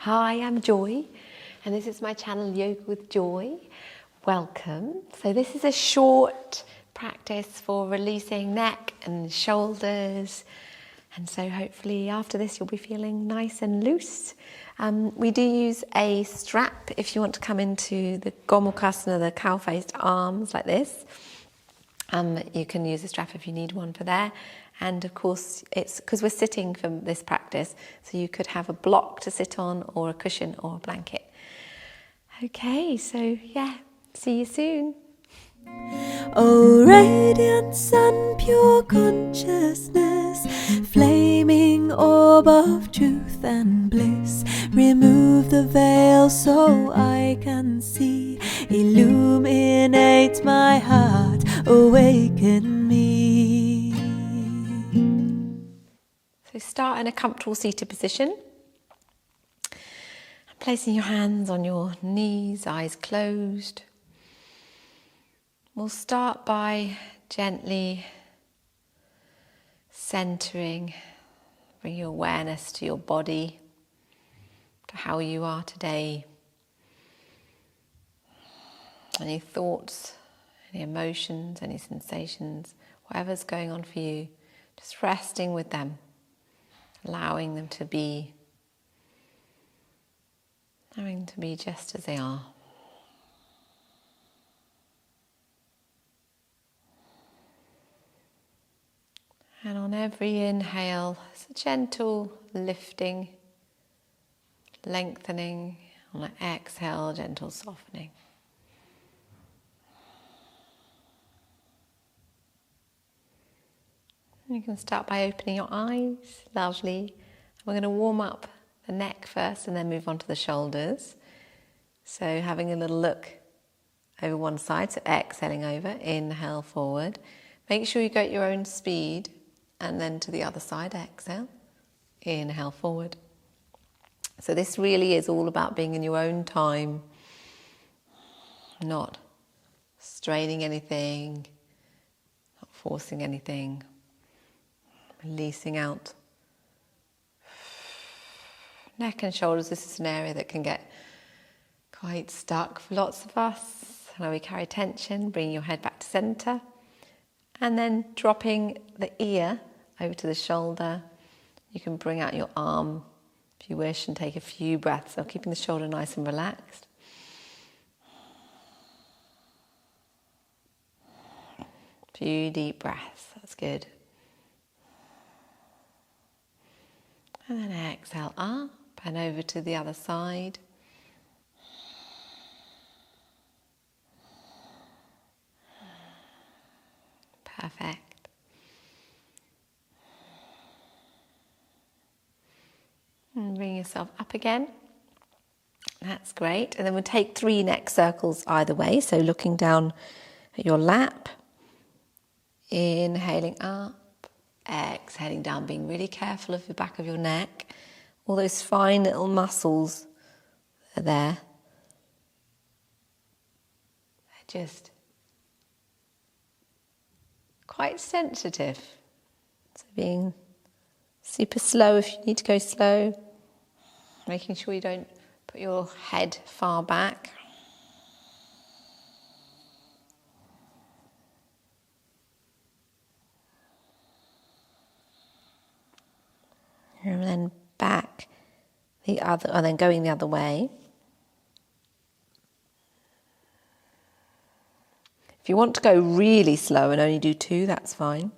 Hi, I'm Joy, and this is my channel Yoga with Joy. Welcome. So this is a short practice for releasing neck and shoulders, and so hopefully after this you'll be feeling nice and loose. We do use a strap if you want to come into the gomukasana, the cow-faced arms like this. You can use a strap if you need one for there. And of course, it's because we're sitting for this practice, so you could have a block to sit on or a cushion or a blanket. Okay, so yeah, see you soon. Oh, radiant sun, pure consciousness, flaming orb of truth and bliss, remove the veil so I can see, illuminate my heart, awaken me. So start in a comfortable seated position, placing your hands on your knees, eyes closed. We'll start by gently centering, bring your awareness to your body, to how you are today. Any thoughts, any emotions, any sensations, whatever's going on for you, just resting with them, allowing them to be just as they are. And on every inhale, it's a gentle lifting, lengthening. On an exhale, gentle softening. You can start by opening your eyes, lovely. We're going to warm up the neck first and then move on to the shoulders. So having a little look over one side, so exhaling over, inhale forward. Make sure you go at your own speed, and then to the other side, exhale, inhale forward. So this really is all about being in your own time, not straining anything, not forcing anything, releasing out. Neck and shoulders, this is an area that can get quite stuck for lots of us. Now we carry tension, bringing your head back to center, and then dropping the ear over to the shoulder. You can bring out your arm if you wish and take a few breaths, so keeping the shoulder nice and relaxed. Few deep breaths, that's good. And then exhale up and over to the other side. Perfect. And bring yourself up again. That's great. And then we'll take 3 neck circles either way. So looking down at your lap. Inhaling up. Exhaling down, being really careful of the back of your neck. All those fine little muscles are there. They're just quite sensitive. So being super slow if you need to go slow. Making sure you don't put your head far back. And then back the other, and then going the other way. If you want to go really slow and only do 2, that's fine.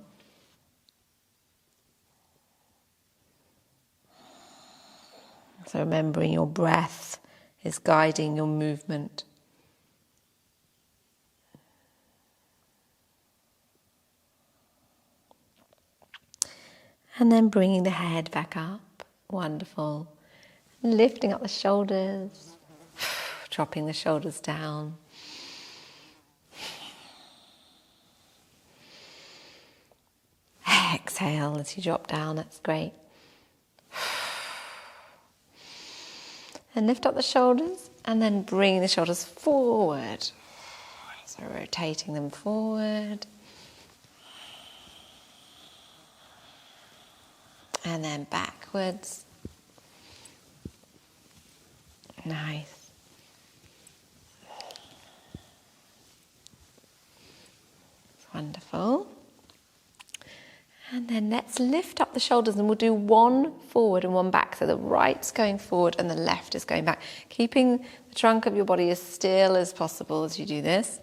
So remembering your breath is guiding your movement. And then bringing the head back up. Wonderful. Lifting up the shoulders, dropping the shoulders down. Exhale as you drop down, that's great. And lift up the shoulders and then bring the shoulders forward. So rotating them forward. And then backwards. Nice. Wonderful. And then let's lift up the shoulders, and we'll do one forward and one back. So the right's going forward and the left is going back. Keeping the trunk of your body as still as possible as you do this.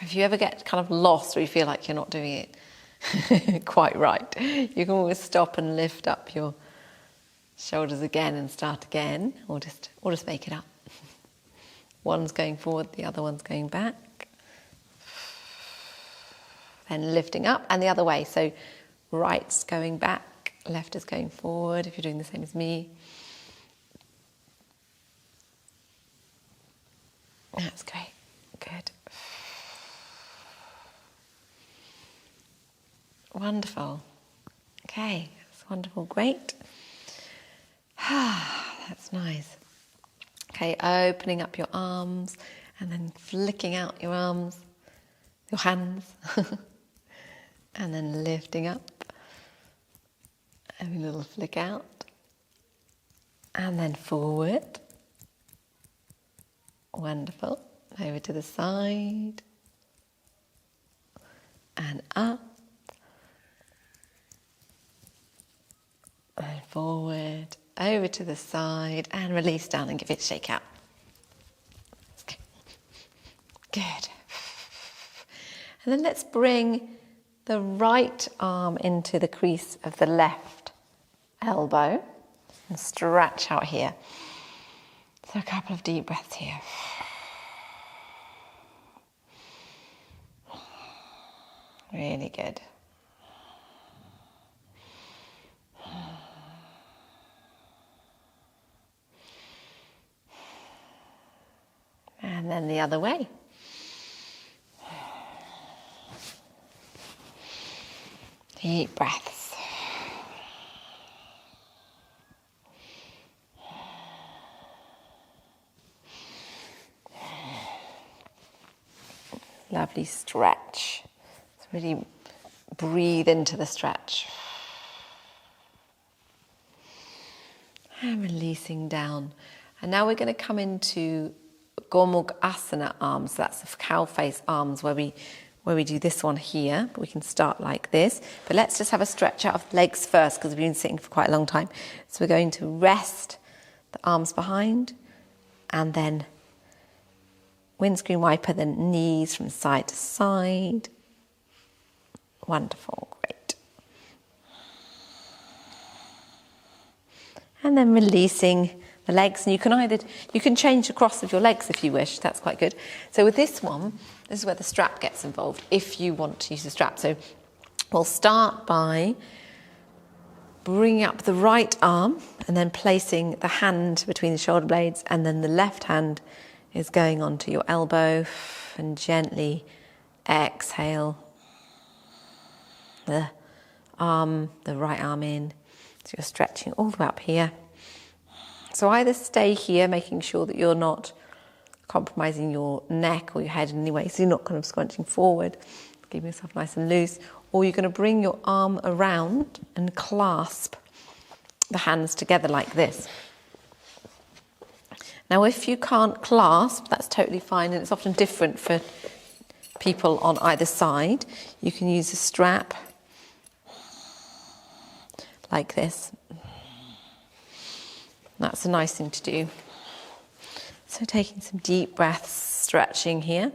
If you ever get kind of lost or you feel like you're not doing it quite right, you can always stop and lift up your shoulders again and start again, or just make it up. One's going forward, the other one's going back. Then lifting up and the other way. So right's going back, left is going forward, if you're doing the same as me. That's great. Good. Wonderful. Okay, that's wonderful. Great. That's nice. Okay, opening up your arms and then flicking out your arms, your hands, and then lifting up, having a little flick out, and then forward. Wonderful. Over to the side, and up, and forward, over to the side, and release down and give it a shake out. Okay. Good. And then let's bring the right arm into the crease of the left elbow and stretch out here. So a couple of deep breaths here. Really good. And then the other way. Deep breaths. Lovely stretch. So really breathe into the stretch. And releasing down. And now we're going to come into gomukasana arms. So that's the cow face arms where we do this one here. But we can start like this. But let's just have a stretch out of the legs first because we've been sitting for quite a long time. So we're going to rest the arms behind and then windscreen wiper the knees from side to side. Wonderful, great. And then releasing the legs, and you can change the cross of your legs if you wish. That's quite good. So with this one, this is where the strap gets involved if you want to use the strap. So we'll start by bringing up the right arm and then placing the hand between the shoulder blades, and then the left hand is going onto your elbow, and gently exhale the right arm in. So you're stretching all the way up here. So either stay here, making sure that you're not compromising your neck or your head in any way, so you're not kind of scrunching forward, keeping yourself nice and loose, or you're going to bring your arm around and clasp the hands together like this. Now, if you can't clasp, that's totally fine, and it's often different for people on either side. You can use a strap like this. That's a nice thing to do. So taking some deep breaths, stretching here.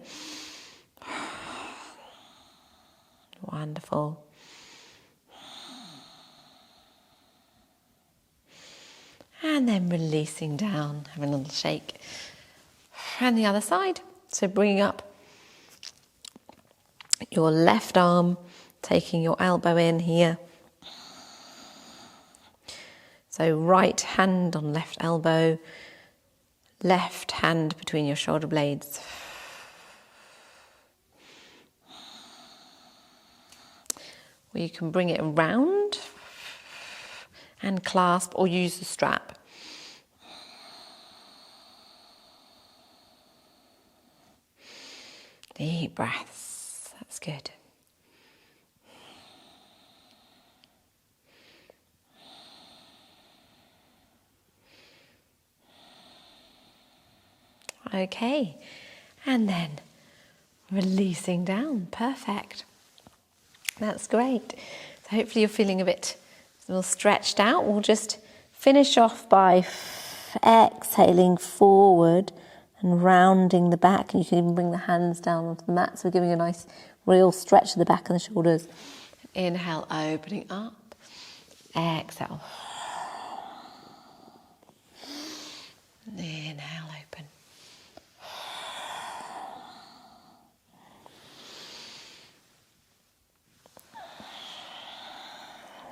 Wonderful. And then releasing down, having a little shake. And the other side. So bringing up your left arm, taking your elbow in here. So right hand on left elbow, left hand between your shoulder blades. Or you can bring it around and clasp or use the strap. Deep breaths, that's good. Okay, and then releasing down. Perfect. That's great. So hopefully you're feeling a bit more stretched out. We'll just finish off by exhaling forward and rounding the back. And you can even bring the hands down onto the mat. So we're giving a nice real stretch to the back of the shoulders. Inhale, opening up. Exhale. Inhale, open.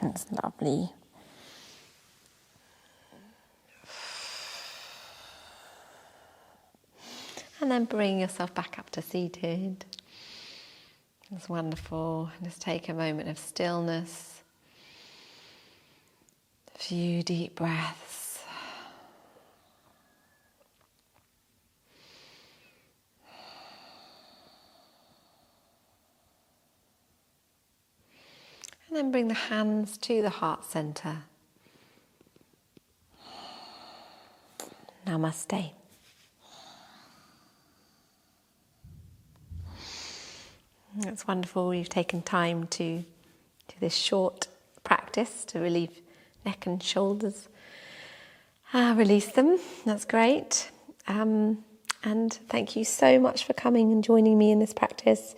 That's lovely. And then bring yourself back up to seated. That's wonderful. Just take a moment of stillness. A few deep breaths. And then bring the hands to the heart center. Namaste. That's wonderful. You've taken time to do this short practice to relieve neck and shoulders. Release them. That's great. And thank you so much for coming and joining me in this practice.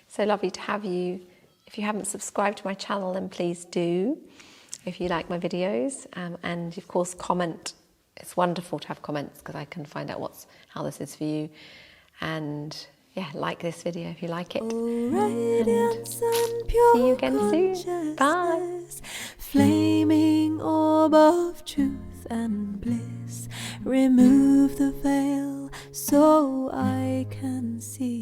So lovely to have you. If you haven't subscribed to my channel, then please do. If you like my videos, and of course comment. It's wonderful to have comments because I can find out how this is for you. And yeah, like this video if you like it. And see you again soon. Bye. Flaming orb of truth and bliss, remove the veil so I can see.